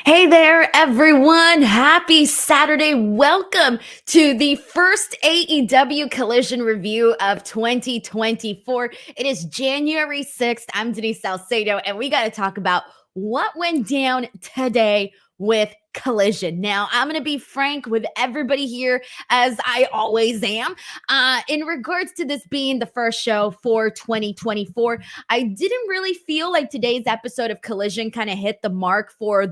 Hey there, everyone. Happy Saturday. Welcome to the first AEW Collision review of 2024. It is January 6th. I'm Denise Salcedo, and we got to talk about what went down today with Collision. Now, I'm going to be frank with everybody here, as I always am. In regards to this being the first show for 2024, I didn't really feel like today's episode of Collision kind of hit the mark for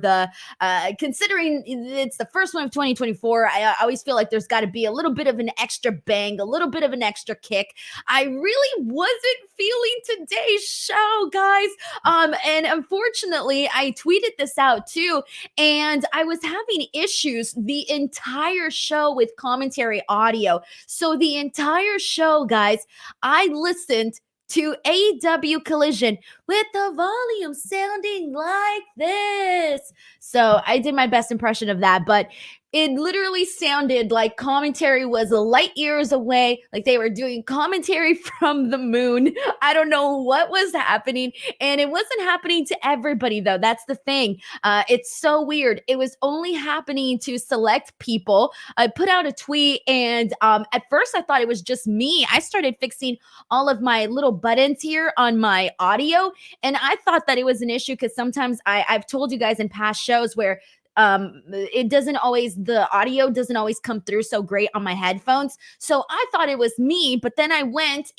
considering it's the first one of 2024. I always feel like there's got to be a little bit of an extra bang, a little bit of an extra kick. I really wasn't feeling today's show, guys. And unfortunately, I tweeted this out too, and I was having issues the entire show with commentary audio. So the entire show, guys, I listened to AEW Collision with the volume sounding like this. So I did my best impression of that, but it literally sounded like commentary was light years away, like they were doing commentary from the moon. I don't know what was happening, and it wasn't happening to everybody, though. That's the thing. It's so weird. It was only happening to select people. I put out a tweet, and at first I thought it was just me. I started fixing all of my little buttons here on my audio, and I thought that it was an issue because sometimes I've told you guys in past shows where the audio doesn't always come through so great on my headphones. So I thought it was me, but then I went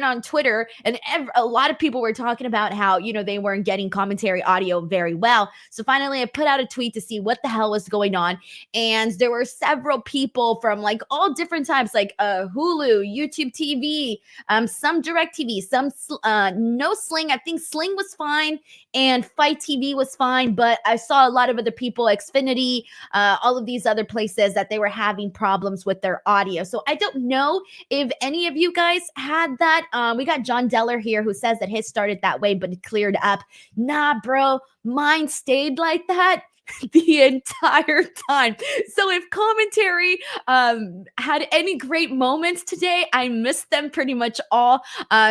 on Twitter, and a lot of people were talking about how, they weren't getting commentary audio very well. So finally, I put out a tweet to see what the hell was going on. And there were several people from like all different types, like Hulu, YouTube TV, some Direct TV, some no Sling. I think Sling was fine and Fight TV was fine. But I saw a lot of other people, Xfinity, all of these other places that they were having problems with their audio. So I don't know if any of you guys had that. We got John Deller here who says that his started that way, but it cleared up. Nah, bro, mine stayed like that the entire time. So if commentary had any great moments today, I missed them pretty much all.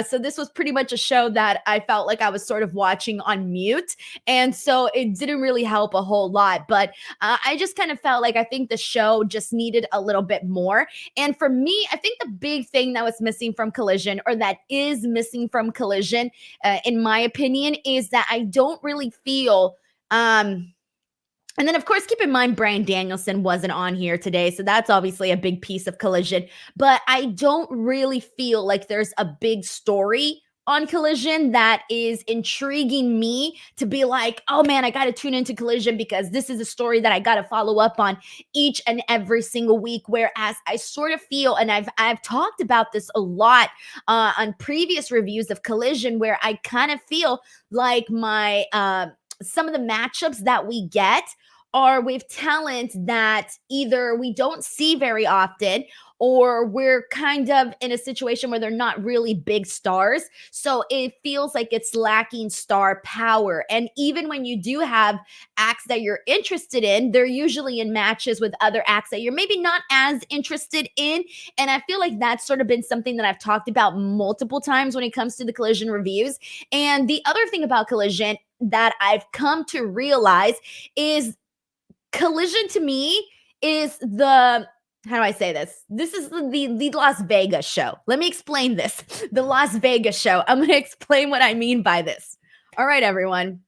So this was pretty much a show that I felt like I was sort of watching on mute. And so it didn't really help a whole lot. But I just kind of felt like I think the show just needed a little bit more. And for me, I think the big thing that was missing from Collision, or that is missing from Collision, in my opinion, is that I don't really feel and then, of course, keep in mind, Bryan Danielson wasn't on here today. So that's obviously a big piece of Collision. But I don't really feel like there's a big story on Collision that is intriguing me to be like, oh man, I got to tune into Collision because this is a story that I got to follow up on each and every single week. Whereas I sort of feel, and I've talked about this a lot on previous reviews of Collision, where I kind of feel like some of the matchups that we get are with talent that either we don't see very often, or we're kind of in a situation where they're not really big stars. So it feels like it's lacking star power. And even when you do have acts that you're interested in, they're usually in matches with other acts that you're maybe not as interested in. And I feel like that's sort of been something that I've talked about multiple times when it comes to the Collision reviews. And the other thing about Collision that I've come to realize is Collision to me is how do I say this? This is the Las Vegas show. Let me explain this. The Las Vegas show. I'm going to explain what I mean by this. All right, everyone.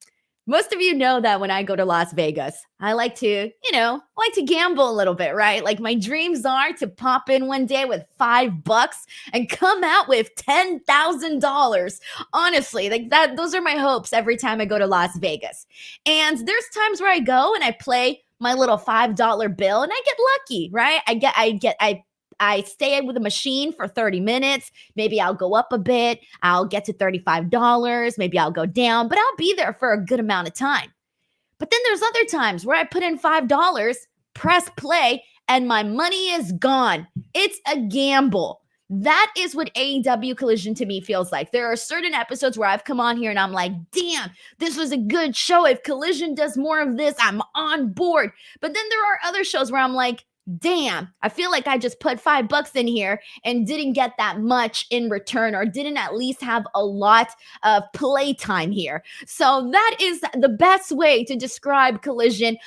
Most of you know that when I go to Las Vegas, I like to gamble a little bit, right? Like my dreams are to pop in one day with $5 and come out with $10,000. Honestly, like that, those are my hopes every time I go to Las Vegas. And there's times where I go and I play my little $5 bill and I get lucky, right? I stay with the machine for 30 minutes. Maybe I'll go up a bit. I'll get to $35. Maybe I'll go down, but I'll be there for a good amount of time. But then there's other times where I put in $5, press play, and my money is gone. It's a gamble. That is what AEW Collision to me feels like. There are certain episodes where I've come on here and I'm like, damn, this was a good show. If Collision does more of this, I'm on board. But then there are other shows where I'm like, damn, I feel like I just put $5 in here and didn't get that much in return, or didn't at least have a lot of playtime here. So that is the best way to describe Collision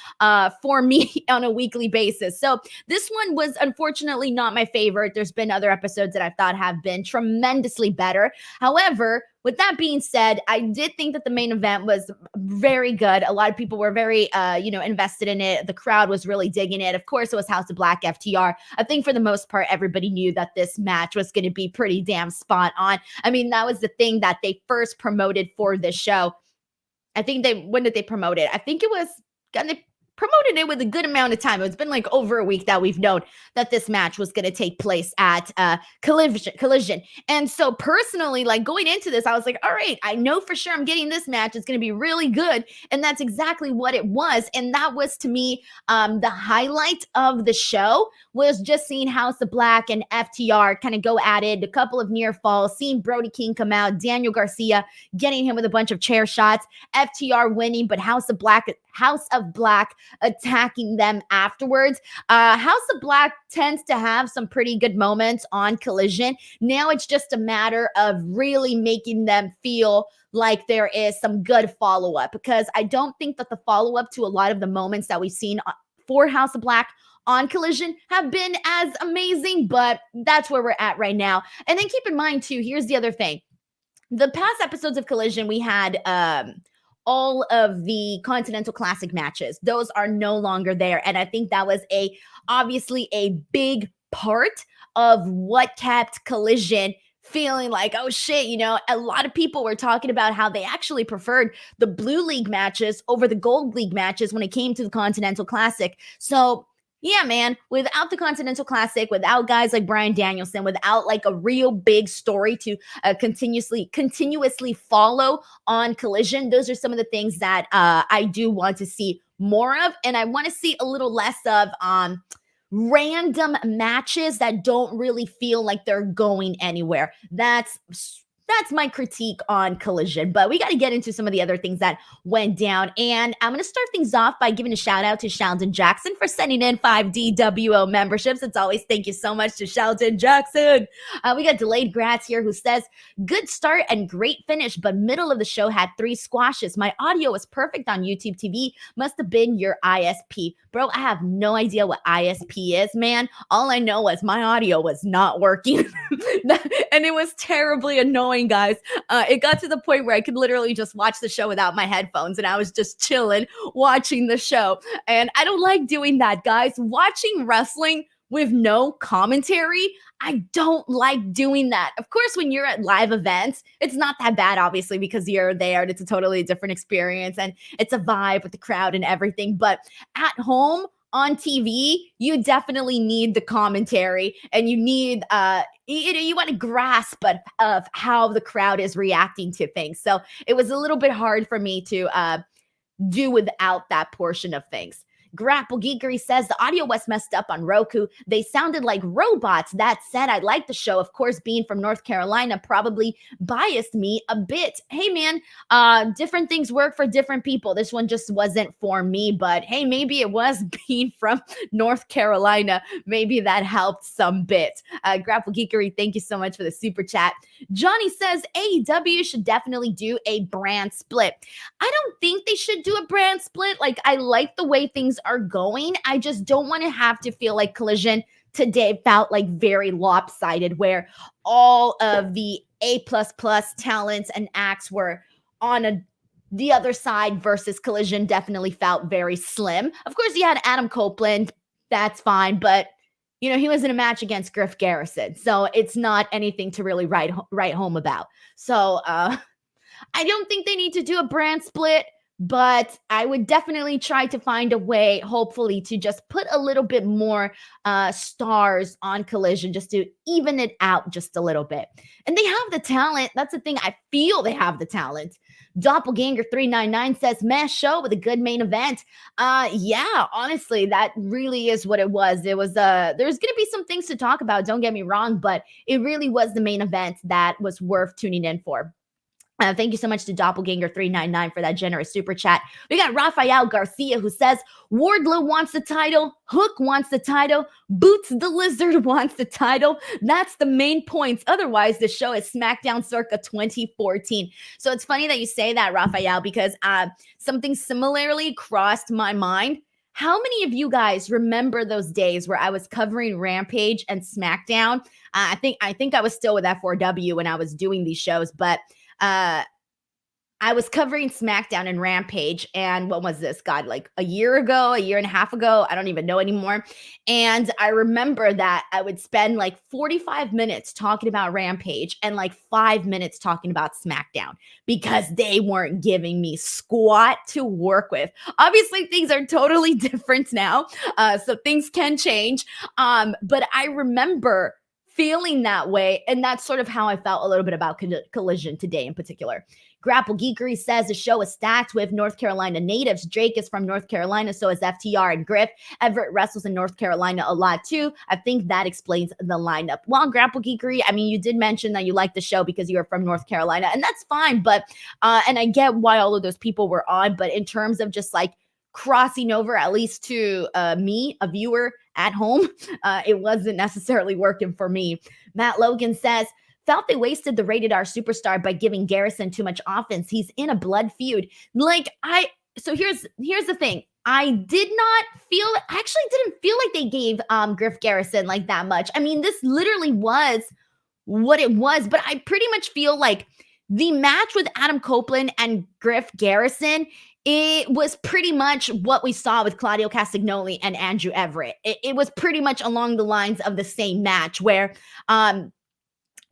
for me on a weekly basis. So this one was unfortunately not my favorite. There's been other episodes that I thought have been tremendously better. However, with that being said, I did think that the main event was very good. A lot of people were very, invested in it. The crowd was really digging it. Of course, it was House of Black FTR. I think for the most part, everybody knew that this match was going to be pretty damn spot on. I mean, that was the thing that they first promoted for this show. I think when did they promote it? I think it was, they promoted it with a good amount of time. It's been like over a week that we've known that this match was going to take place at Collision. And so personally, like going into this, I was like, all right, I know for sure I'm getting this match. It's going to be really good. And that's exactly what it was. And that was, to me, the highlight of the show was just seeing House of Black and FTR kind of go at it, a couple of near falls, seeing Brody King come out, Daniel Garcia getting him with a bunch of chair shots, FTR winning, but House of Black attacking them afterwards. House of Black tends to have some pretty good moments on Collision. Now it's just a matter of really making them feel like there is some good follow-up, because I don't think that the follow-up to a lot of the moments that we've seen for House of Black on Collision have been as amazing, but that's where we're at right now. And then keep in mind too, here's the other thing. The past episodes of Collision, we had all of the Continental Classic matches. Those are no longer there. And I think that was obviously a big part of what kept Collision feeling like, oh shit, a lot of people were talking about how they actually preferred the Blue League matches over the Gold League matches when it came to the Continental Classic. So yeah, man, without the Continental Classic, without guys like Bryan Danielson, without like a real big story to continuously follow on Collision, those are some of the things that I do want to see more of. And I want to see a little less of random matches that don't really feel like they're going anywhere. That's my critique on Collision, but we got to get into some of the other things that went down. And I'm going to start things off by giving a shout out to Sheldon Jackson for sending in 5 DWO memberships. It's always thank you so much to Sheldon Jackson. We got Delayed Grats here who says, good start and great finish, but middle of the show had 3 squashes. My audio was perfect on YouTube TV. Must have been your ISP. Bro, I have no idea what ISP is, man. All I know was my audio was not working and it was terribly annoying, guys. It got to the point where I could literally just watch the show without my headphones and I was just chilling watching the show. And I don't like doing that, guys. Watching wrestling with no commentary, I don't like doing that. Of course, when you're at live events, it's not that bad, obviously, because you're there and it's a totally different experience and it's a vibe with the crowd and everything. But at home on TV, you definitely need the commentary and you need, you want to grasp of how the crowd is reacting to things. So it was a little bit hard for me to do without that portion of things. Grapple Geekery says the audio was messed up on Roku. They sounded like robots. That said, I like the show. Of course, being from North Carolina probably biased me a bit. Hey, man, different things work for different people. This one just wasn't for me, but hey, maybe it was being from North Carolina. Maybe that helped some bit. Grapple Geekery, thank you so much for the super chat. Johnny says AEW should definitely do a brand split. I don't think they should do a brand split. Like, I like the way things are going. I just don't want to have to feel like Collision today felt like very lopsided, where all of the A++ talents and acts were on the other side versus Collision definitely felt very slim. Of course, you had Adam Copeland. That's fine. But, he was in a match against Griff Garrison. So it's not anything to really write home about. So I don't think they need to do a brand split. But I would definitely try to find a way, hopefully, to just put a little bit more stars on Collision just to even it out just a little bit. And they have the talent. That's the thing. I feel they have the talent. Doppelganger 399 says, meh show with a good main event. Yeah, honestly, that really is what it was. It was, there's going to be some things to talk about. Don't get me wrong, but it really was the main event that was worth tuning in for. Thank you so much to Doppelganger399 for that generous super chat. We got Rafael Garcia who says, Wardlow wants the title, Hook wants the title, Boots the Lizard wants the title. That's the main points. Otherwise, the show is SmackDown circa 2014. So it's funny that you say that, Rafael, because something similarly crossed my mind. How many of you guys remember those days where I was covering Rampage and SmackDown? I think I was still with F4W when I was doing these shows, but I was covering SmackDown and Rampage, and what was this? God, like a year ago, a year and a half ago, I don't even know anymore. And I remember that I would spend like 45 minutes talking about Rampage and like 5 minutes talking about SmackDown because they weren't giving me squat to work with. Obviously, things are totally different now, so things can change. But I remember feeling that way, and that's sort of how I felt a little bit about Collision today in particular. Grapple Geekery says the show is stacked with North Carolina natives. Drake is from North Carolina, so is FTR and Griff. Everett wrestles in North Carolina a lot too. I think that explains the lineup. Well, Grapple Geekery, I mean, you did mention that you like the show because you are from North Carolina, and that's fine, but and I get why all of those people were on, but in terms of just like crossing over, at least to me, a viewer at home, it wasn't necessarily working for me. Matt Logan says, felt they wasted the Rated R superstar by giving Garrison too much offense. He's in a blood feud. So here's the thing. I actually didn't feel like they gave Griff Garrison like that much. I mean, this literally was what it was, but I pretty much feel like the match with Adam Copeland and Griff Garrison, it was pretty much what we saw with Claudio Castagnoli and Andrew Everett. It was pretty much along the lines of the same match where,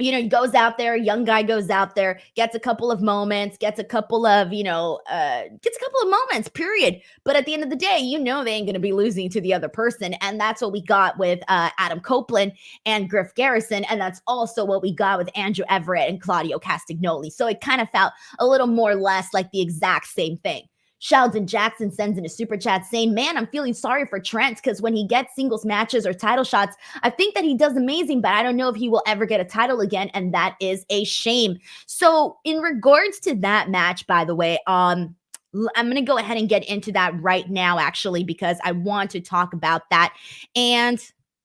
he goes out there, young guy goes out there, gets a couple of moments, gets a couple of moments, period. But at the end of the day, they ain't going to be losing to the other person. And that's what we got with Adam Copeland and Griff Garrison. And that's also what we got with Andrew Everett and Claudio Castagnoli. So it kind of felt a little more or less like the exact same thing. Sheldon Jackson sends in a super chat saying, man, I'm feeling sorry for Trent because when he gets singles matches or title shots, I think that he does amazing, but I don't know if he will ever get a title again, and that is a shame. So in regards to that match, by the way, I'm going to go ahead and get into that right now, actually, because I want to talk about that. And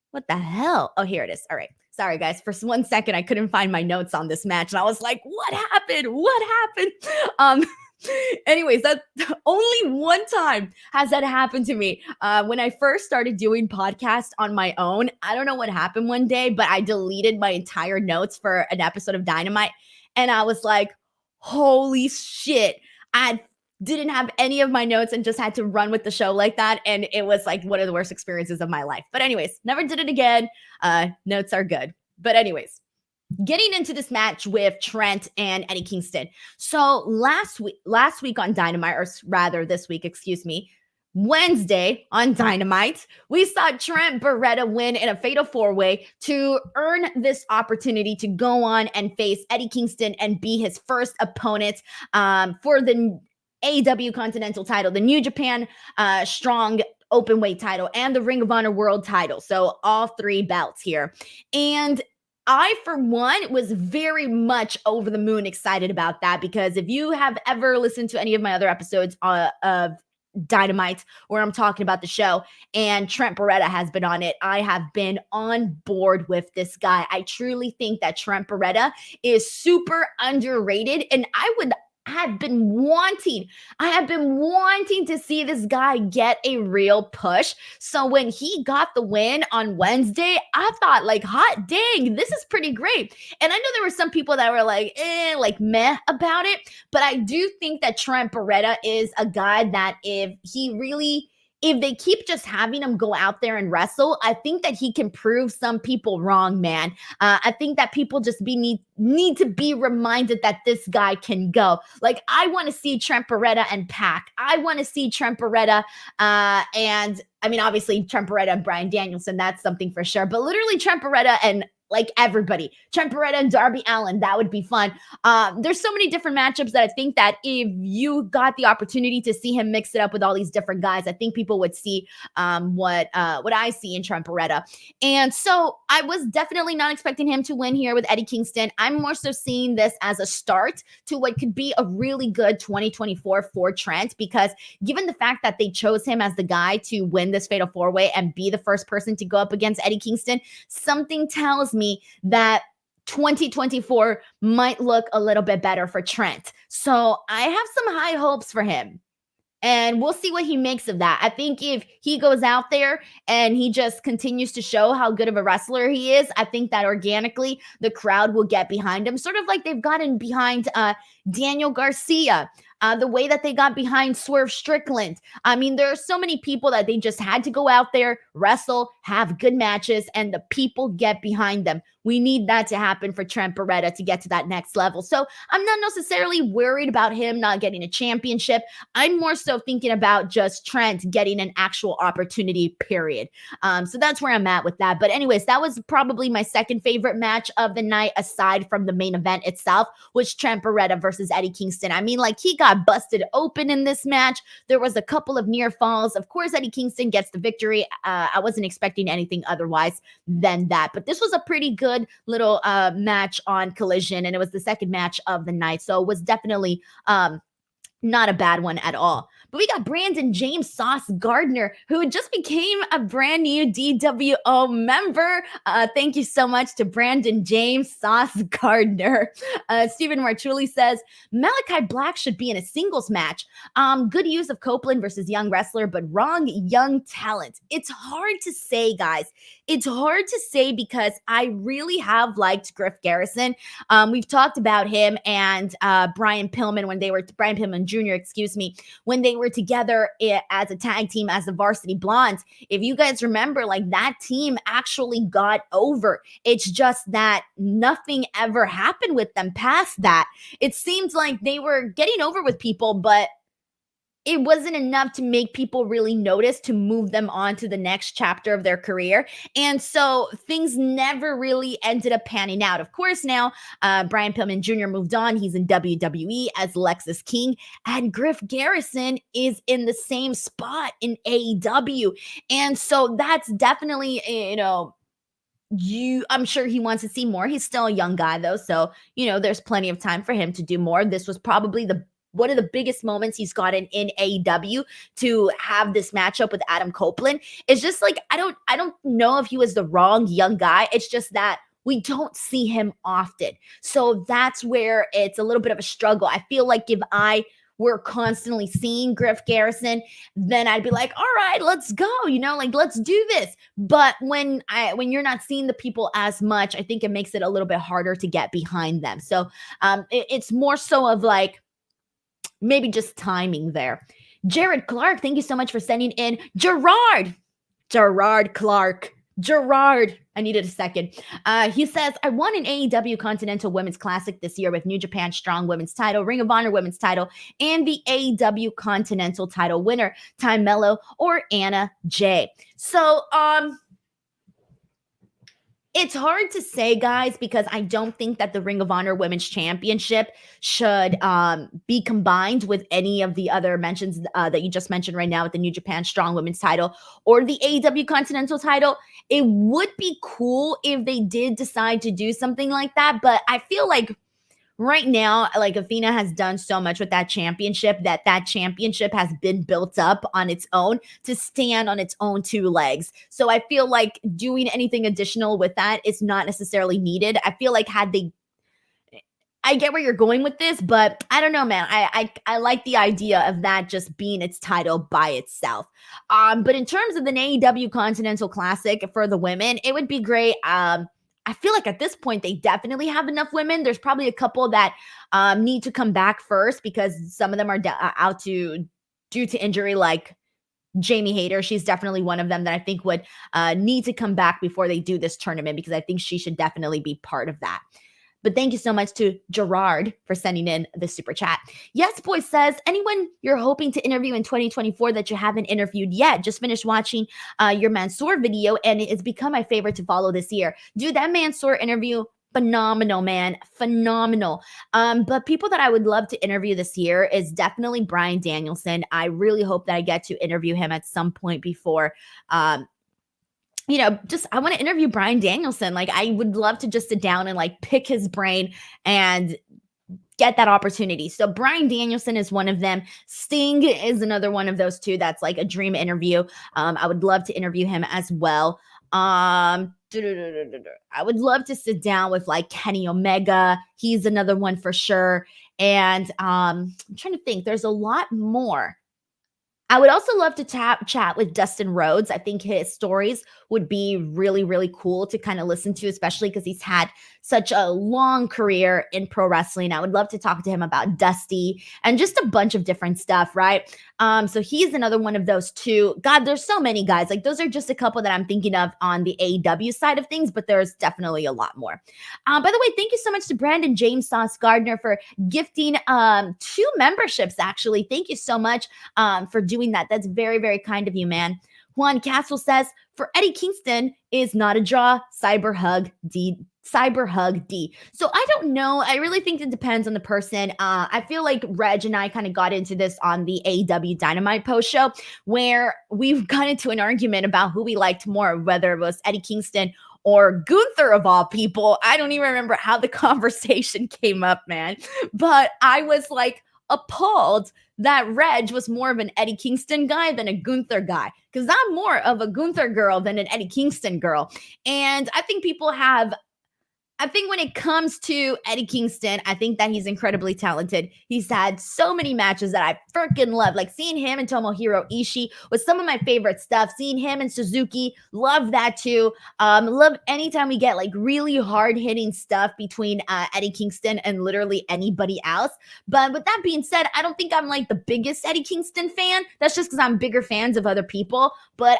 what the hell? Oh, here it is. All right. Sorry, guys. For 1 second, I couldn't find my notes on this match, and I was like, what happened? What happened? Anyways, that only one time has that happened to me. When I first started doing podcasts on my own, I don't know what happened one day, but I deleted my entire notes for an episode of Dynamite. And I was like, holy shit. I didn't have any of my notes and just had to run with the show like that. And it was like one of the worst experiences of my life. But anyways, never did it again. Notes are good. But anyways, getting into this match with Trent and Eddie Kingston. So last week on Dynamite, or rather this week, Wednesday on Dynamite, we saw Trent Beretta win in a fatal four-way to earn this opportunity to go on and face Eddie Kingston and be his first opponent for the AEW Continental title, the New Japan Strong Openweight title, and the Ring of Honor World title. So all three belts here. And I, for one, was very much over the moon excited about that, because if you have ever listened to any of my other episodes of Dynamite where I'm talking about the show and Trent Beretta has been on it, I have been on board with this guy. I truly think that Trent Beretta is super underrated, and I have been wanting to see this guy get a real push. So when he got the win on Wednesday, I thought, like, hot dang, this is pretty great. And I know there were some people that were like meh about it, but I do think that Trent Beretta is a guy that if they keep just having him go out there and wrestle, I think that he can prove some people wrong, man. I think that people just need to be reminded that this guy can go. Like, I want to see Trent Beretta and Pac. I want to see Trent Beretta and, I mean, obviously Trent Beretta and Bryan Danielson, that's something for sure. But literally Trent Beretta and like everybody. Trent Beretta and Darby Allin, that would be fun. There's so many different matchups that I think that if you got the opportunity to see him mix it up with all these different guys, I think people would see what I see in Trent Beretta. And so I was definitely not expecting him to win here with Eddie Kingston. I'm more so seeing this as a start to what could be a really good 2024 for Trent, because given the fact that they chose him as the guy to win this Fatal 4-Way and be the first person to go up against Eddie Kingston, something tells me that 2024 might look a little bit better for Trent. So I have some high hopes for him. And we'll see what he makes of that. I think if he goes out there and he just continues to show how good of a wrestler he is, I think that organically the crowd will get behind him, sort of like they've gotten behind Daniel Garcia, the way that they got behind Swerve Strickland. I mean, there are so many people that they just had to go out there, wrestle, have good matches, and the people get behind them. We need that to happen for Trent Beretta to get to that next level. So I'm not necessarily worried about him not getting a championship. I'm more so thinking about just Trent getting an actual opportunity, period. So that's where I'm at with that. But anyways, that was probably my second favorite match of the night, aside from the main event itself, which Trent Beretta versus Eddie Kingston. I mean, like, he got busted open in this match. There was a couple of near falls. Of course, Eddie Kingston gets the victory. I wasn't expecting anything otherwise than that. But this was a pretty good little match on Collision, and it was the second match of the night. So it was definitely not a bad one at all. But we got Brandon James Sauce Gardner, who just became a brand new DWO member. Thank you so much to Brandon James Sauce Gardner. Stephen Marchuli says, Malakai Black should be in a singles match. Good use of Copeland versus young wrestler, but wrong young talent. It's hard to say, guys. It's hard to say because I really have liked Griff Garrison. We've talked about him and Brian Pillman Jr., when they were together as a tag team as the Varsity Blondes. If you guys remember, like, that team actually got over. It's just that nothing ever happened with them past that. It seems like they were getting over with people, but it wasn't enough to make people really notice, to move them on to the next chapter of their career. And so things never really ended up panning out. Of course, now Brian Pillman Jr. moved on. He's in WWE as Lexus King. And Griff Garrison is in the same spot in AEW. And so that's definitely, I'm sure he wants to see more. He's still a young guy, though. So, there's plenty of time for him to do more. This was probably one of the biggest moments he's gotten in AEW, to have this matchup with Adam Copeland. It's just like, I don't know if he was the wrong young guy. It's just that we don't see him often. So that's where it's a little bit of a struggle. I feel like if I were constantly seeing Griff Garrison, then I'd be like, all right, let's go, let's do this. But when you're not seeing the people as much, I think it makes it a little bit harder to get behind them. So it's more so of like, maybe just timing there. Jared Clark, thank you so much for sending in. Gerard Clark. Gerard, I needed a second. He says, I won an AEW Continental Women's Classic this year with New Japan Strong Women's title, Ring of Honor Women's title, and the AEW Continental title winner, Ty Mello or Anna Jay. So, it's hard to say, guys, because I don't think that the Ring of Honor Women's Championship should be combined with any of the other mentions that you just mentioned right now, with the New Japan Strong Women's title or the AEW Continental title. It would be cool if they did decide to do something like that, but I feel like right now, like, Athena has done so much with that championship that championship has been built up on its own to stand on its own two legs. So I feel like doing anything additional with that is not necessarily needed. I feel like I get where you're going with this, but I don't know, man. I like the idea of that just being its title by itself. But in terms of the AEW Continental Classic for the women, it would be great. I feel like at this point, they definitely have enough women. There's probably a couple that need to come back first, because some of them are out due to injury, like Jamie Hayter. She's definitely one of them that I think would need to come back before they do this tournament, because I think she should definitely be part of that. But thank you so much to Gerard for sending in the super chat. Yes Boy says, anyone you're hoping to interview in 2024 that you haven't interviewed yet? Just finished watching your Mansoor video, and it's become my favorite to follow this year. Dude, that Mansoor interview, phenomenal, man. Phenomenal. But people that I would love to interview this year is definitely Bryan Danielson. I really hope that I get to interview him at some point before just I want to interview Bryan Danielson. Like, I would love to just sit down and like pick his brain and get that opportunity. So Bryan Danielson is one of them. Sting is another one of those two. That's like a dream interview. I would love to interview him as well. I would love to sit down with like Kenny Omega. He's another one for sure. And I'm trying to think. There's a lot more. I would also love to chat with Dustin Rhodes. I think his stories would be really, really cool to kind of listen to, especially because he's had such a long career in pro wrestling. I would love to talk to him about Dusty and just a bunch of different stuff, right? So he's another one of those two. God, there's so many guys. Like, those are just a couple that I'm thinking of on the AEW side of things, but there's definitely a lot more. By the way, thank you so much to Brandon James Sauce Gardner for gifting 2 memberships, actually. Thank you so much for doing that. That's very, very kind of you, man. Juan Castle says, for Eddie Kingston is not a draw. Cyber hug D. So I don't know. I really think it depends on the person. I feel like Reg and I kind of got into this on the AEW Dynamite post show, where we've got into an argument about who we liked more, whether it was Eddie Kingston or Gunther of all people. I don't even remember how the conversation came up, man. But I was like appalled that Reg was more of an Eddie Kingston guy than a Gunther guy, because I'm more of a Gunther girl than an Eddie Kingston girl. And I think when it comes to Eddie Kingston, I think that he's incredibly talented. He's had so many matches that I freaking love. Like, seeing him and Tomohiro Ishii was some of my favorite stuff. Seeing him and Suzuki, love that too. Love anytime we get like really hard-hitting stuff between Eddie Kingston and literally anybody else. But with that being said, I don't think I'm like the biggest Eddie Kingston fan. That's just because I'm bigger fans of other people. But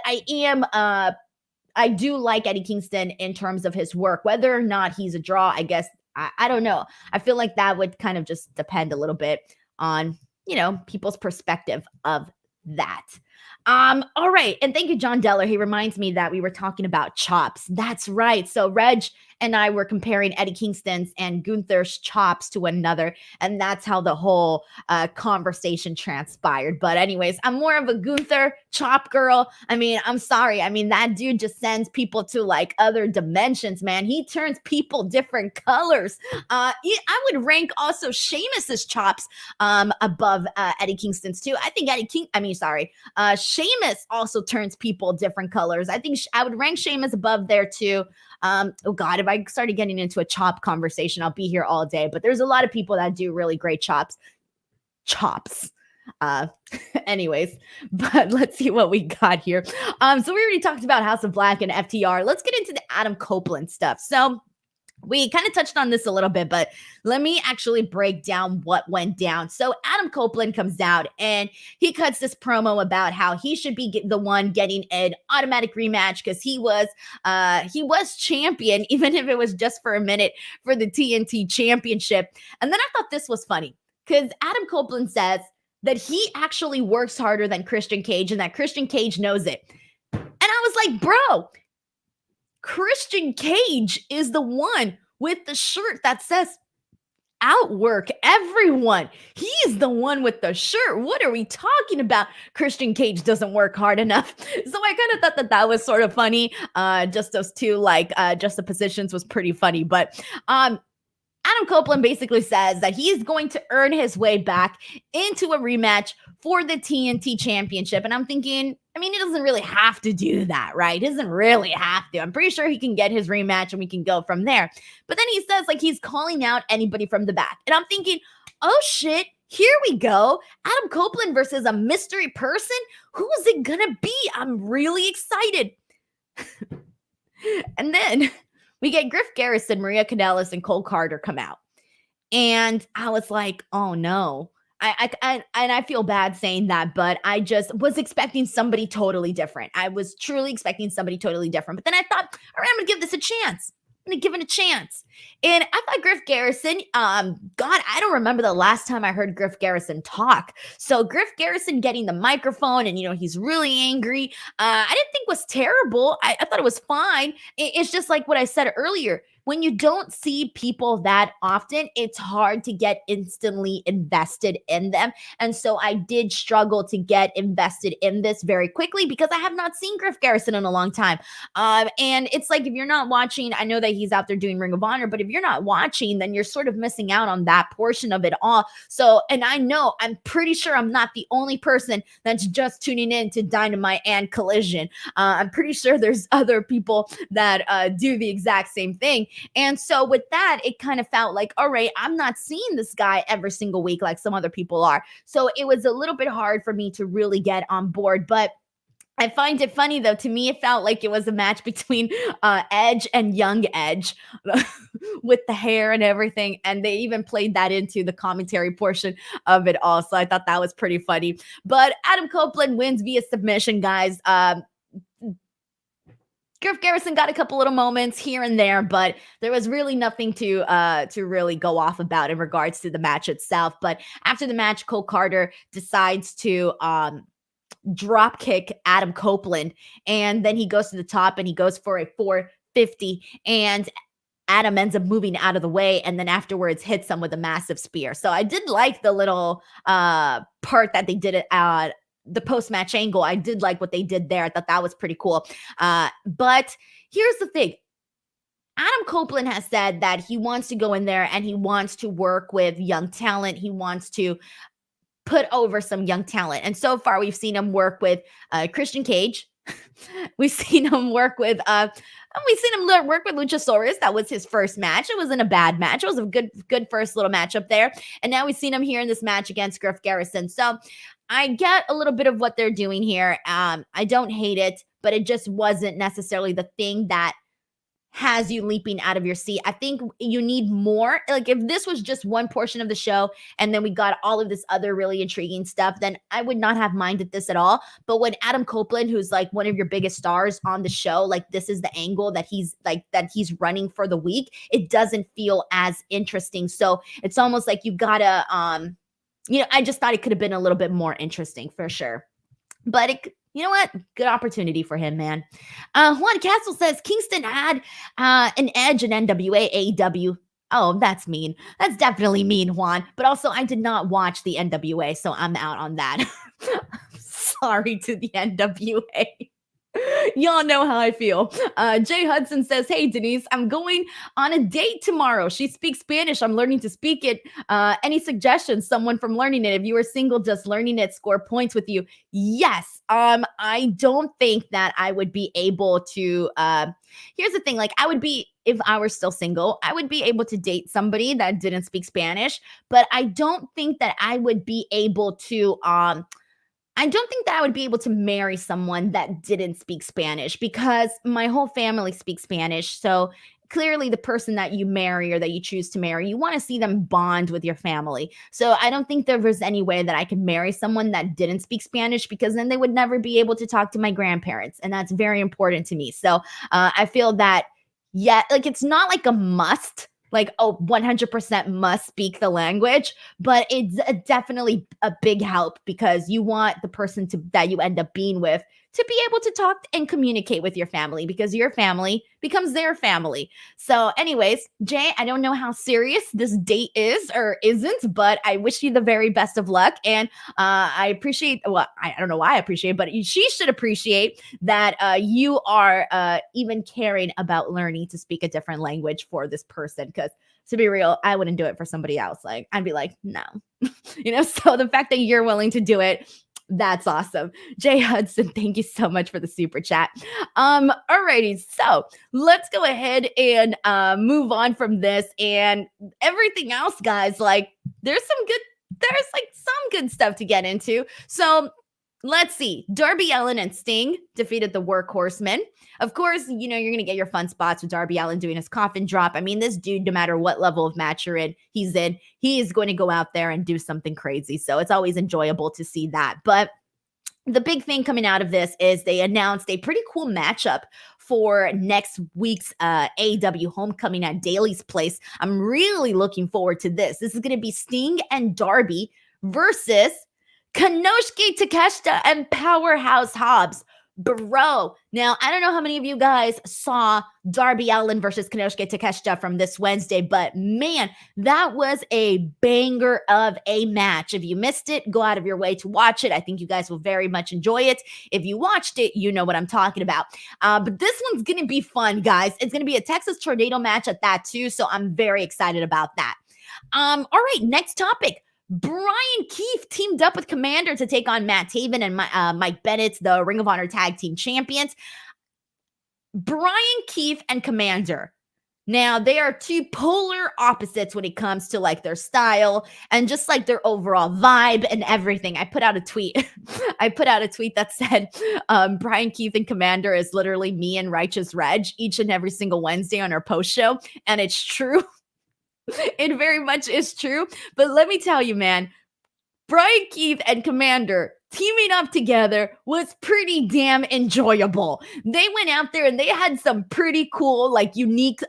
I do like Eddie Kingston in terms of his work. Whether or not he's a draw, I guess, I don't know. I feel like that would kind of just depend a little bit on, people's perspective of that. All right. And thank you, John Deller. He reminds me that we were talking about chops. That's right. So Reg and I were comparing Eddie Kingston's and Gunther's chops to one another. And that's how the whole conversation transpired. But anyways, I'm more of a Gunther chop girl. I mean, I'm sorry. I mean, that dude just sends people to like other dimensions, man. He turns people different colors. I would rank also Sheamus's chops above Eddie Kingston's too. I think Sheamus also turns people different colors. I think I would rank Sheamus above there too. Oh God, if I started getting into a chop conversation, I'll be here all day. But there's a lot of people that do really great chops. Anyways, but let's see what we got here. So we already talked about House of Black and FTR. Let's get into the Adam Copeland stuff. So we kind of touched on this a little bit, but let me actually break down what went down. So Adam Copeland comes out and he cuts this promo about how he should be the one getting an automatic rematch because he was champion, even if it was just for a minute, for the TNT championship. And then I thought this was funny because Adam Copeland says that he actually works harder than Christian Cage and that Christian Cage knows it. And I was like, bro, Christian Cage is the one with the shirt that says outwork everyone. He's the one with the shirt. What are we talking about? Christian Cage doesn't work hard enough. So I kind of thought that was sort of funny. Just those two, just the positions was pretty funny. But Adam Copeland basically says that he's going to earn his way back into a rematch for the TNT championship. And I'm thinking, I mean, he doesn't really have to do that, right? He doesn't really have to. I'm pretty sure he can get his rematch and we can go from there. But then he says like he's calling out anybody from the back. And I'm thinking, oh shit, here we go. Adam Copeland versus a mystery person? Who is it gonna be? I'm really excited. And then we get Griff Garrison, Maria Kanellis, and Cole Carter come out. And I was like, oh no. I feel bad saying that, but I just was expecting somebody totally different. I was truly expecting somebody totally different. But then I thought, all right, I'm going to give this a chance. gonna give it a chance. And I thought Griff Garrison, God, I don't remember the last time I heard Griff Garrison talk. So Griff Garrison getting the microphone and, he's really angry. I didn't think was terrible. I thought it was fine. It's just like what I said earlier. When you don't see people that often, it's hard to get instantly invested in them. And so I did struggle to get invested in this very quickly because I have not seen Griff Garrison in a long time. And it's like, if you're not watching, I know that he's out there doing Ring of Honor, but if you're not watching, then you're sort of missing out on that portion of it all. So, and I'm pretty sure I'm not the only person that's just tuning in to Dynamite and Collision. I'm pretty sure there's other people that do the exact same thing. And so with that, it kind of felt like, all right, I'm not seeing this guy every single week like some other people are. So it was a little bit hard for me to really get on board. But I find it funny, though. To me, it felt like it was a match between Edge and Young Edge with the hair and everything. And they even played that into the commentary portion of it all. So I thought that was pretty funny. But Adam Copeland wins via submission, guys. Griff Garrison got a couple little moments here and there, but there was really nothing to really go off about in regards to the match itself. But after the match, Cole Carter decides to drop kick Adam Copeland, and then he goes to the top and he goes for a 450, and Adam ends up moving out of the way, and then afterwards hits him with a massive spear. So I did like the little part that they did at the post-match angle. I did like what they did there. I thought that was pretty cool. But here's the thing. Adam Copeland has said that he wants to go in there and he wants to work with young talent. He wants to put over some young talent. And so far, we've seen him work with Christian Cage. We've seen him work with Luchasaurus. That was his first match. It wasn't a bad match. It was a good first little matchup there. And now we've seen him here in this match against Griff Garrison. So I get a little bit of what they're doing here. I don't hate it, but it just wasn't necessarily the thing that has you leaping out of your seat. I think you need more. Like, if this was just one portion of the show and then we got all of this other really intriguing stuff, then I would not have minded this at all. But when Adam Copeland, who's like one of your biggest stars on the show, like this is the angle that he's running for the week, it doesn't feel as interesting. So it's almost like you gotta, I just thought it could have been a little bit more interesting for sure. But you know what? Good opportunity for him, man. Juan Castle says Kingston had an edge in NWA AEW. Oh, that's mean. That's definitely mean, Juan. But also, I did not watch the NWA, so I'm out on that. Sorry to the NWA. Y'all know how I feel. Jay Hudson says, hey, Denise, I'm going on a date tomorrow. She speaks Spanish. I'm learning to speak it. Any suggestions? Someone from learning it. If you were single, just learning it, score points with you. Yes. I don't think that I would be able to. Here's the thing. Like, if I were still single, I would be able to date somebody that didn't speak Spanish. But I don't think that I would be able to. I don't think that I would be able to marry someone that didn't speak Spanish because my whole family speaks Spanish. So clearly the person that you marry or that you choose to marry, you want to see them bond with your family. So I don't think there was any way that I could marry someone that didn't speak Spanish because then they would never be able to talk to my grandparents. And that's very important to me. So I feel that, it's not like a must. Like, 100% must speak the language, but it's definitely a big help because you want the person that you end up being with to be able to talk and communicate with your family because your family becomes their family. So anyways, Jay, I don't know how serious this date is or isn't, but I wish you the very best of luck. And I appreciate, I don't know why I appreciate, but she should appreciate that you are even caring about learning to speak a different language for this person. Because to be real, I wouldn't do it for somebody else. Like, I'd be like, no, so the fact that you're willing to do it, that's awesome. Jay Hudson, thank you so much for the super chat. Alrighty, so let's go ahead and move on from this and everything else, guys. Like, there's some good stuff to get into. So let's see. Darby Allin and Sting defeated the Workhorsemen. Of course, you're going to get your fun spots with Darby Allin doing his coffin drop. I mean, this dude, no matter what level of match he's in, he is going to go out there and do something crazy. So it's always enjoyable to see that. But the big thing coming out of this is they announced a pretty cool matchup for next week's AEW Homecoming at Daly's Place. I'm really looking forward to this. This is going to be Sting and Darby versus Konosuke Takeshita and Powerhouse Hobbs. Bro, now I don't know how many of you guys saw Darby Allin versus Konosuke Takeshita from this Wednesday, but man, that was a banger of a match. If you missed it, go out of your way to watch it. I think you guys will very much enjoy it. If you watched it, you know what I'm talking about. But this one's going to be fun, guys. It's going to be a Texas Tornado match at that too, so I'm very excited about that. All right, next topic. Brian Keith teamed up with Commander to take on Matt Taven and Mike Bennett, the Ring of Honor Tag Team Champions. Brian Keith and Commander. Now, they are two polar opposites when it comes to like their style and just like their overall vibe and everything. I put out a tweet. That said, Brian Keith and Commander is literally me and Righteous Reg each and every single Wednesday on our post show. And it's true. It very much is true. But let me tell you, man, Brian Keith and Commander teaming up together was pretty damn enjoyable. They went out there and they had some pretty cool, like unique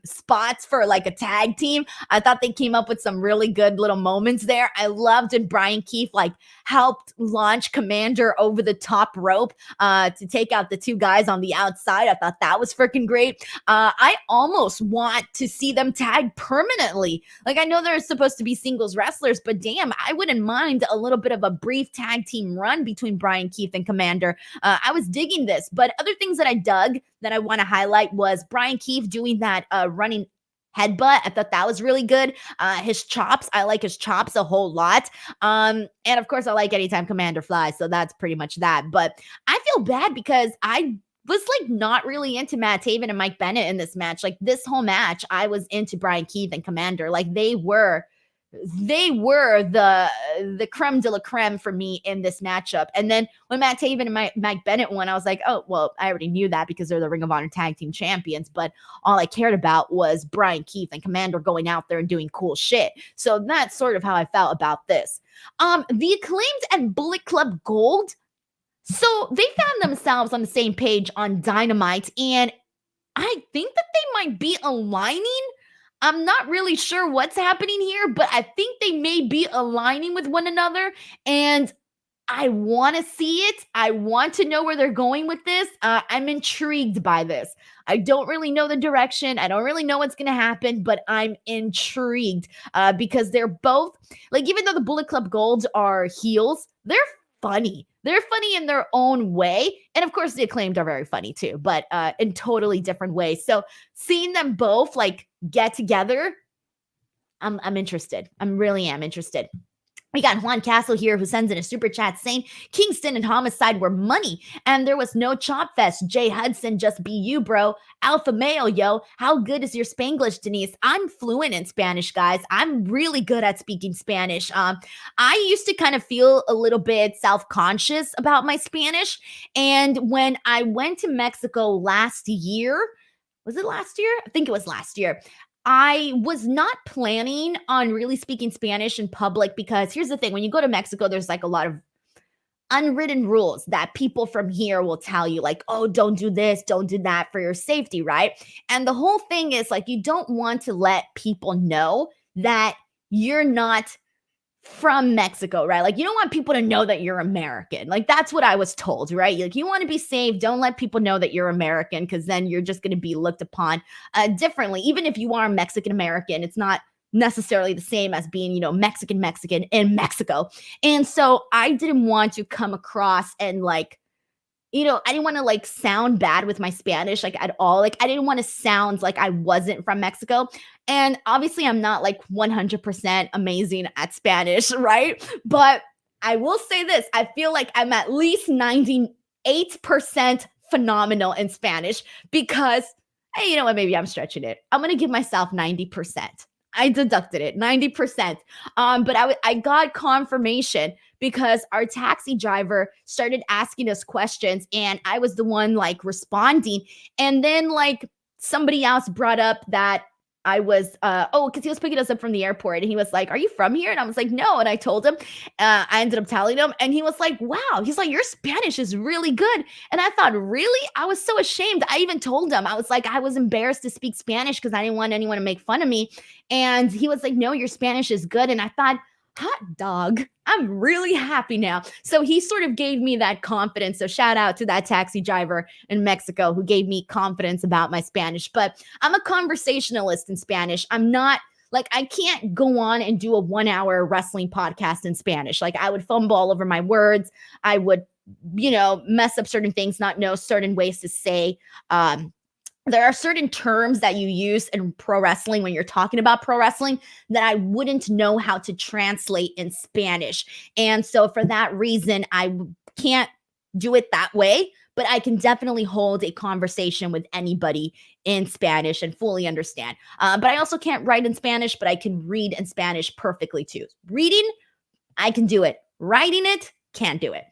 spots for like a tag team. I thought they came up with some really good little moments there. I loved when Brian Keith like helped launch Commander over the top rope to take out the two guys on the outside. I thought that was freaking great. I almost want to see them tag permanently. Like I know they're supposed to be singles wrestlers, but damn, I wouldn't mind a little bit of a brief tag team run between Brian Keith and Commander. I was digging this, but other things that I dug that I want to highlight was Brian Keith doing that running headbutt. I thought that was really good. His chops, I like his chops a whole lot. And of course, I like anytime Commander flies, so that's pretty much that. But I feel bad because I was like not really into Matt Taven and Mike Bennett in this match. Like this whole match, I was into Brian Keith and Commander. Like they were the creme de la creme for me in this matchup. And then when Matt Taven and Mike Bennett won, I was like, oh, well, I already knew that because they're the Ring of Honor Tag Team Champions. But all I cared about was Brian Keith and Commander going out there and doing cool shit. So that's sort of how I felt about this. The Acclaimed and Bullet Club Gold. So they found themselves on the same page on Dynamite. And I think that they might be aligning. I'm not really sure what's happening here, but I think they may be aligning with one another, and I want to see it. I want to know where they're going with this. I'm intrigued by this. I don't really know the direction. I don't really know what's going to happen, but I'm intrigued because they're both, like, even though the Bullet Club Golds are heels, they're funny. They're funny in their own way. And of course, the Acclaimed are very funny too, but in totally different ways. So seeing them both like get together, I'm interested. I really am interested. We got Juan Castle here who sends in a super chat saying Kingston and Homicide were money and there was no chop fest. Jay Hudson, just be you, bro. Alpha male, yo. How good is your Spanglish, Denise? I'm fluent in Spanish, guys. I'm really good at speaking Spanish. I used to kind of feel a little bit self-conscious about my Spanish. And when I went to Mexico last year, was it last year? I think it was last year. I was not planning on really speaking Spanish in public because here's the thing. When you go to Mexico, there's like a lot of unwritten rules that people from here will tell you like, oh, don't do this, don't do that for your safety, right? And the whole thing is like, you don't want to let people know that you're not from Mexico, right? Like you don't want people to know that you're American. Like that's what I was told, right? Like you want to be safe. Don't let people know that you're American because then you're just going to be looked upon differently. Even if you are Mexican American, it's not necessarily the same as being, Mexican in Mexico. And so I didn't want to come across and like, I didn't want to like sound bad with my Spanish like at all. Like I didn't want to sound like I wasn't from Mexico. And obviously I'm not like 100% amazing at Spanish, right? But I will say this. I feel like I'm at least 98% phenomenal in Spanish because, hey, you know what? Maybe I'm stretching it. I'm going to give myself 90%. I deducted it, 90%. But I got confirmation because our taxi driver started asking us questions and I was the one like responding. And then like somebody else brought up that I was, because he was picking us up from the airport and he was like, "Are you from here?" And I was like, "No." And I told him, I ended up telling him, and he was like, "Wow." He's like, "Your Spanish is really good." And I thought, really? I was so ashamed. I even told him, I was like, I was embarrassed to speak Spanish because I didn't want anyone to make fun of me. And he was like, "No, your Spanish is good." And I thought, hot dog, I'm really happy now. So he sort of gave me that confidence. So shout out to that taxi driver in Mexico who gave me confidence about my Spanish. But I'm a conversationalist in Spanish. I'm not like, I can't go on and do a 1 hour wrestling podcast in Spanish. Like, I would fumble all over my words. I would, mess up certain things, not know certain ways to say. There are certain terms that you use in pro wrestling when you're talking about pro wrestling that I wouldn't know how to translate in Spanish. And so for that reason, I can't do it that way, but I can definitely hold a conversation with anybody in Spanish and fully understand. But I also can't write in Spanish, but I can read in Spanish perfectly too. Reading, I can do it. Writing it, can't do it.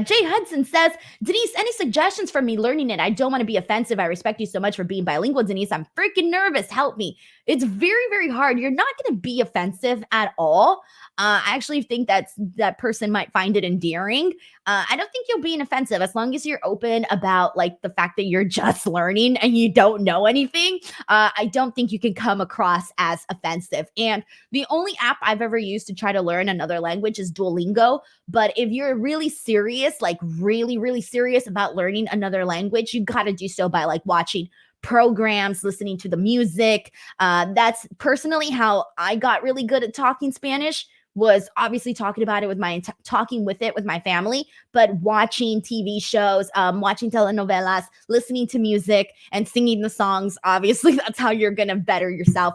Jay Hudson says, "Denise, any suggestions for me learning it? I don't want to be offensive. I respect you so much for being bilingual, Denise. I'm freaking nervous. Help me." It's very, very hard. You're not going to be offensive at all. I actually think that person might find it endearing. I don't think you're being offensive as long as you're open about like the fact that you're just learning and you don't know anything. I don't think you can come across as offensive. And the only app I've ever used to try to learn another language is Duolingo. But if you're really serious, like really, really serious about learning another language, you got to do so by like watching programs, listening to the music. That's personally how I got really good at talking Spanish, was obviously talking with it with my family, but watching TV shows, watching telenovelas, listening to music and singing the songs. Obviously, that's how you're going to better yourself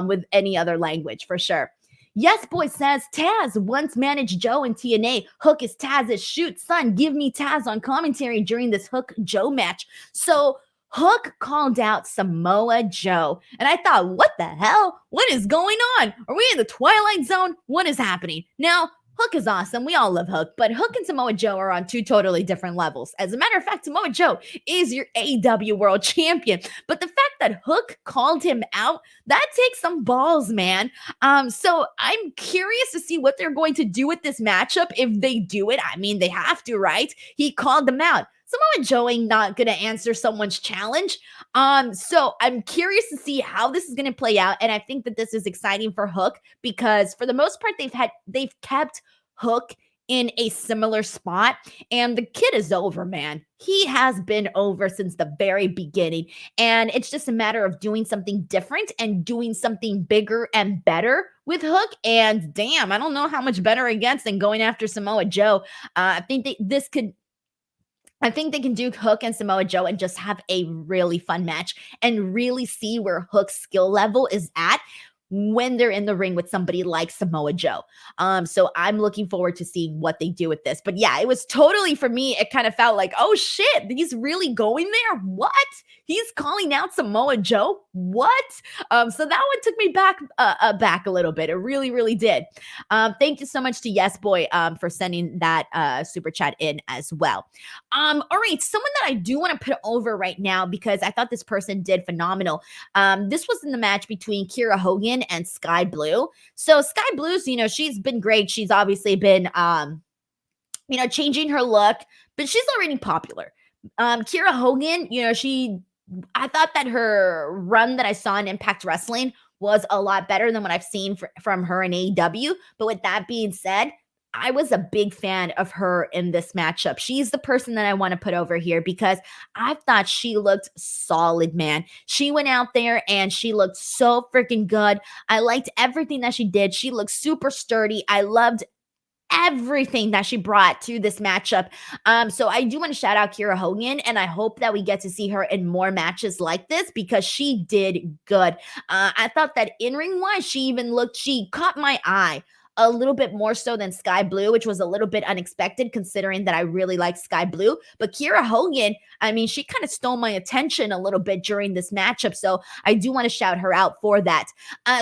with any other language for sure. Yes Boy says, "Taz once managed Joe in TNA. Hook is Taz's shoot. Son, give me Taz on commentary during this Hook Joe match." So Hook called out Samoa Joe. And I thought, what the hell? What is going on? Are we in the Twilight Zone? What is happening? Now, Hook is awesome. We all love Hook, but Hook and Samoa Joe are on two totally different levels. As a matter of fact, Samoa Joe is your AEW World Champion. But the fact that Hook called him out, that takes some balls, man. So I'm curious to see what they're going to do with this matchup if they do it. I mean, they have to, right? He called them out. Samoa Joe ain't not going to answer someone's challenge. So I'm curious to see how this is going to play out. And I think that this is exciting for Hook because for the most part, they've kept Hook in a similar spot. And the kid is over, man. He has been over since the very beginning. And it's just a matter of doing something different and doing something bigger and better with Hook. And damn, I don't know how much better against than going after Samoa Joe. I think they can do Hook and Samoa Joe and just have a really fun match and really see where Hook's skill level is at when they're in the ring with somebody like Samoa Joe. So I'm looking forward to seeing what they do with this. But yeah, it was totally, for me, it kind of felt like, oh shit, he's really going there? What? He's calling out Samoa Joe? What? So that one took me back a little bit. It really, really did. Thank you so much to Yes Boy for sending that super chat in as well. All right, someone that I do want to put over right now because I thought this person did phenomenal. This was in the match between Kiera Hogan and Sky Blue. So Sky Blue's, she's been great. She's obviously been, changing her look, but she's already popular. Kiera Hogan, I thought that her run that I saw in Impact Wrestling was a lot better than what I've seen from her in AEW. But with that being said, I was a big fan of her in this matchup. She's the person that I want to put over here because I thought she looked solid, man. She went out there and she looked so freaking good. I liked everything that she did. She looked super sturdy. I loved everything that she brought to this matchup. So I do want to shout out Kiera Hogan, and I hope that we get to see her in more matches like this because she did good. I thought that in-ring wise, she caught my eye a little bit more so than Sky Blue, which was a little bit unexpected considering that I really like Sky Blue. But Kiera Hogan, I mean, she kind of stole my attention a little bit during this matchup. So I do want to shout her out for that.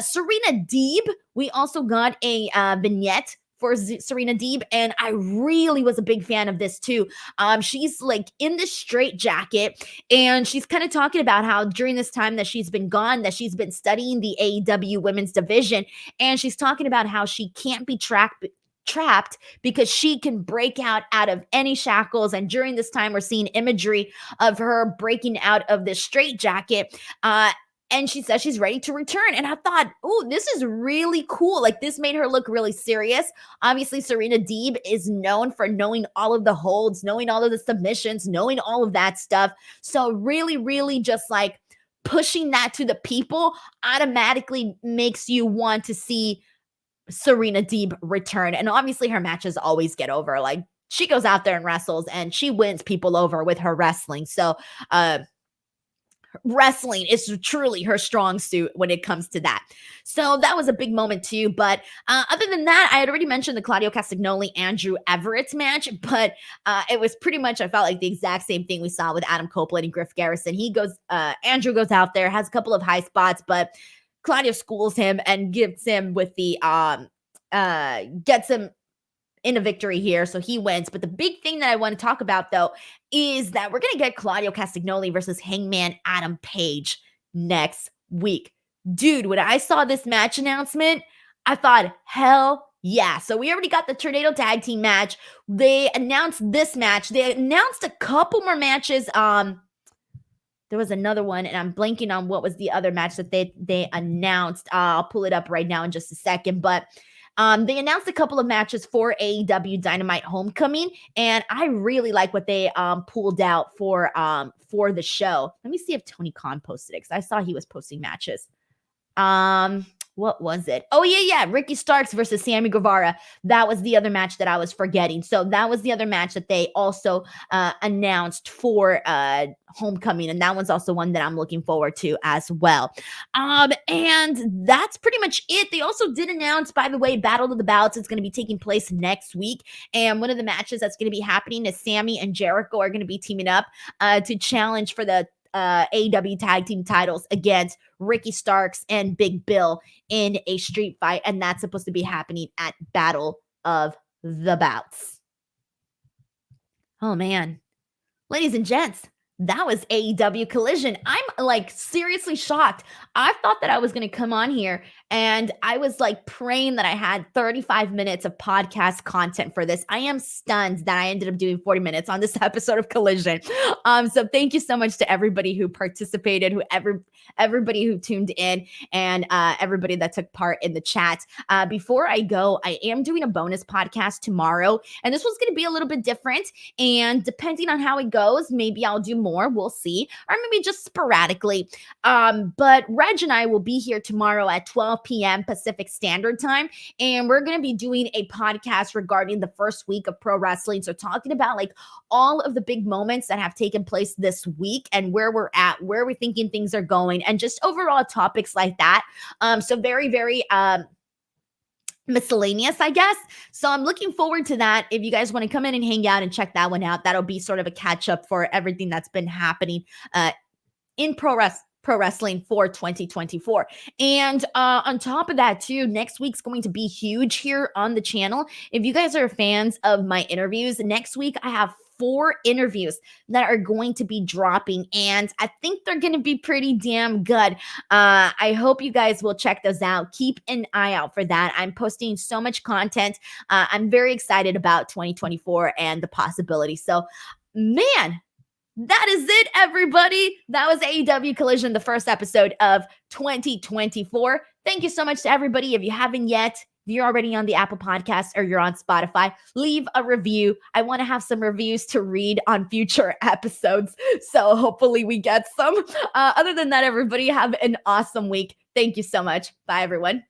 Serena Deeb, we also got a vignette for Serena Deeb, and I really was a big fan of this too. She's like in this straight jacket, and she's kind of talking about how during this time that she's been gone, that she's been studying the AEW women's division, and she's talking about how she can't be trapped because she can break out of any shackles. And during this time, we're seeing imagery of her breaking out of this straitjacket. And she says she's ready to return. And I thought, oh, this is really cool. Like, this made her look really serious. Obviously, Serena Deeb is known for knowing all of the holds, knowing all of the submissions, knowing all of that stuff. So really, really just like pushing that to the people automatically makes you want to see Serena Deeb return. And obviously her matches always get over. Like, she goes out there and wrestles and she wins people over with her wrestling. So wrestling is truly her strong suit when it comes to that. So that was a big moment too. But other than that, I had already mentioned the Claudio Castagnoli Andrew Everett match, but it was pretty much, I felt like the exact same thing we saw with Adam Copeland and Griff Garrison. Andrew goes out there, has a couple of high spots, but Claudio schools him and gives him with the gets him in a victory here, so he wins. But the big thing that I want to talk about, though, is that we're going to get Claudio Castagnoli versus Hangman Adam Page next week. Dude, when I saw this match announcement, I thought, hell yeah. So we already got the Tornado Tag Team match. They announced this match. They announced a couple more matches. There was another one, and I'm blanking on what was the other match that they announced. I'll pull it up right now in just a second, but they announced a couple of matches for AEW Dynamite Homecoming, and I really like what they pulled out for the show. Let me see if Tony Khan posted it, because I saw he was posting matches. What was it? Oh, yeah. Ricky Starks versus Sammy Guevara. That was the other match that I was forgetting. So that was the other match that they also announced for Homecoming. And that one's also one that I'm looking forward to as well. And that's pretty much it. They also did announce, by the way, Battle of the Bouts is going to be taking place next week. And one of the matches that's going to be happening is Sammy and Jericho are going to be teaming up to challenge for the AEW tag team titles against Ricky Starks and Big Bill in a street fight, and that's supposed to be happening at Battle of the Bouts. Oh man, ladies and gents, that was AEW Collision. I'm like seriously shocked. I thought that I was going to come on here and I was like praying that I had 35 minutes of podcast content for this. I am stunned that I ended up doing 40 minutes on this episode of Collision. So thank you so much to everybody who participated, everybody who tuned in, and everybody that took part in the chat. Before I go, I am doing a bonus podcast tomorrow, and this one's going to be a little bit different. And depending on how it goes, maybe I'll do more. We'll see, or maybe just sporadically. But Reg and I will be here tomorrow at 12 p.m. Pacific Standard Time, and we're going to be doing a podcast regarding the first week of pro wrestling. So talking about like all of the big moments that have taken place this week and where we're at, where we're thinking things are going, and just overall topics like that. So very, very miscellaneous, I guess. So I'm looking forward to that. If you guys want to come in and hang out and check that one out, that'll be sort of a catch up for everything that's been happening in pro wrestling for 2024. And on top of that too, next week's going to be huge here on the channel. If you guys are fans of my interviews, next week I have 4 interviews that are going to be dropping, and I think they're going to be pretty damn good. I hope you guys will check those out. Keep an eye out for that. I'm posting so much content. I'm very excited about 2024 and the possibility. So, man, that is it, everybody. That was AEW Collision, the first episode of 2024. Thank you so much to everybody. If you haven't yet, if you're already on the Apple Podcast or you're on Spotify, leave a review. I want to have some reviews to read on future episodes, so hopefully we get some. Other than that, everybody, have an awesome week. Thank you so much. Bye, everyone.